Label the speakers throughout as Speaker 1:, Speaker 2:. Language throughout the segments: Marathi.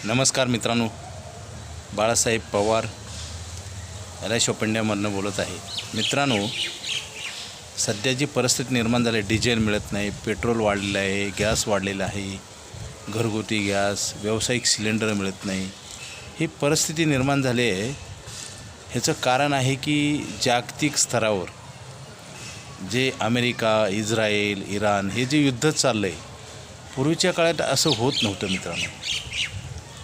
Speaker 1: नमस्कार मित्रांनो, बाळासाहेब पवार LIC ऑफ इंडियामधनं बोलत आहे. मित्रांनो, सध्या जी परिस्थिती निर्माण झाली, डिझेल मिळत नाही, पेट्रोल वाढलेलं आहे, गॅस वाढलेला आहे, घरगुती गॅस, व्यावसायिक सिलेंडर मिळत नाही, ही परिस्थिती निर्माण झाली आहे. ह्याचं कारण आहे की जागतिक स्तरावर जे अमेरिका, इस्रायल, इराण हे जे युद्ध चाललं आहे, पूर्वीच्या काळात असं होत नव्हतं मित्रांनो.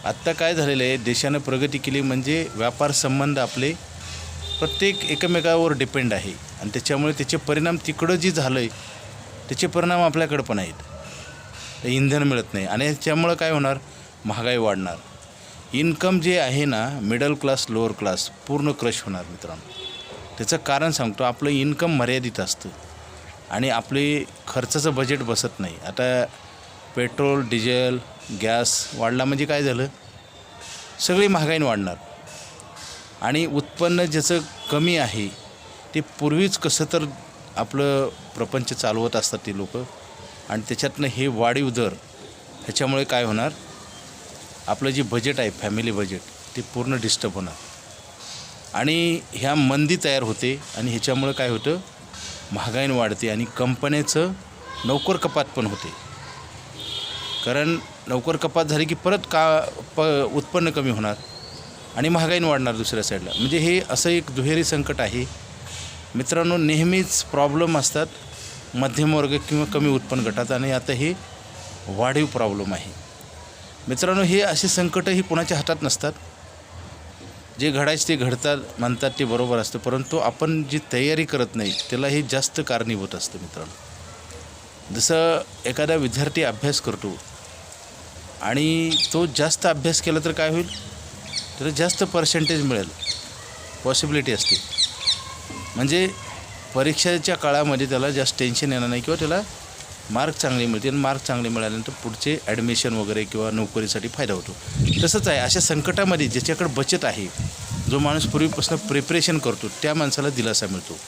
Speaker 1: आत्ता काय झालेलं आहे, देशानं प्रगती केली म्हणजे व्यापार संबंध आपले प्रत्येक एकमेकावर डिपेंड आहे आणि त्याच्यामुळे त्याचे परिणाम तिकडं जी झालं आहे त्याचे परिणाम आपल्याकडं पण आहेत. इंधन मिळत नाही आणि त्याच्यामुळं काय होणार, महागाई वाढणार. इन्कम जे आहे ना, मिडल क्लास लोअर क्लास पूर्ण क्रश होणार मित्रांनो. त्याचं कारण सांगतो, आपलं इन्कम मर्यादित असतं आणि आपले खर्चाचं बजेट बसत नाही. आता पेट्रोल, डिझेल, गॅस वाढला म्हणजे काय झालं, सगळी महागाईने वाढणार आणि उत्पन्न ज्याचं कमी आहे ते पूर्वीच कसं तर आपलं प्रपंच चालवत असतात ते लोक आणि त्याच्यातनं हे वाढीव दर ह्याच्यामुळे काय होणार, आपलं जे बजेट आहे फॅमिली बजेट ते पूर्ण डिस्टर्ब होणार आणि ह्या मंदी तयार होते आणि ह्याच्यामुळे काय होतं, महागाईने वाढते आणि कंपन्याचं नोकर कपात पण होते. कारण नोकर कपात झाली की परत उत्पन्न कमी होणार आणि महागाईने वाढणार दुसऱ्या साईडला. म्हणजे हे असं एक दुहेरी संकट आहे मित्रांनो. नेहमीच प्रॉब्लेम असतात मध्यमवर्ग किंवा कमी उत्पन्न गटात आणि आता हे वाढीव प्रॉब्लेम आहे मित्रांनो. हे असे संकट ही कोणाच्या हातात नसतात. जे घडायचे ते घडतात म्हणतात ते बरोबर असतं, परंतु आपण जी तयारी करत नाही त्याला हे जास्त कारणीभूत असतं मित्रांनो. जसं एखादा विद्यार्थी अभ्यास करतो आणि तो जास्त अभ्यास केला तर काय होईल, त्याला जास्त पर्सेंटेज मिळेल, पॉसिबिलिटी असते. म्हणजे परीक्षेच्या काळामध्ये त्याला जास्त टेन्शन येणार नाही किंवा त्याला मार्क चांगले मिळतील. मार्क चांगले मिळाल्यानंतर पुढचे ॲडमिशन वगैरे किंवा नोकरीसाठी फायदा होतो. तसंच आहे, अशा संकटामध्ये ज्याच्याकडे बचत आहे, जो माणूस पूर्वीपासून प्रिपरेशन करतो त्या माणसाला दिलासा मिळतो.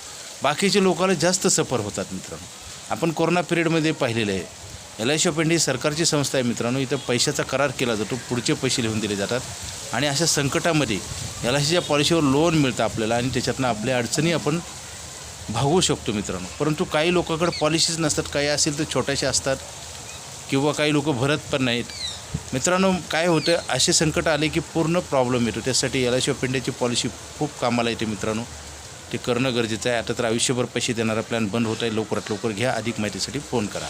Speaker 1: बाकीच्या लोकांना जास्त सफर होतात मित्रांनो. आपण कोरोना पिरियडमध्ये पाहिलेलं आहे. LIC ऑफ इंडिया सरकारची संस्था आहे मित्रांनो. इथं पैशाचा करार केला जातो, पुढचे पैसे लिहून दिले जातात आणि अशा संकटामध्ये LICच्या पॉलिसीवर लोन मिळतं आपल्याला आणि त्याच्यातनं आपल्या अडचणी आपण भागवू शकतो मित्रांनो. परंतु काही लोकांकडे पॉलिसीज नसतात, काही असेल तर छोट्याशा असतात किंवा काही लोक भरत पण नाहीत मित्रांनो. काय होतं, असे संकट आले की पूर्ण प्रॉब्लेम येतो. त्यासाठी LIC ऑफ इंडियाची पॉलिसी खूप कामाला येते मित्रांनो. ते करणं गरजेचं आहे. आता तर आयुष्यभर पैसे देणारा प्लॅन बंद होत आहे. लवकरात लवकर घ्या. अधिक माहितीसाठी फोन करा.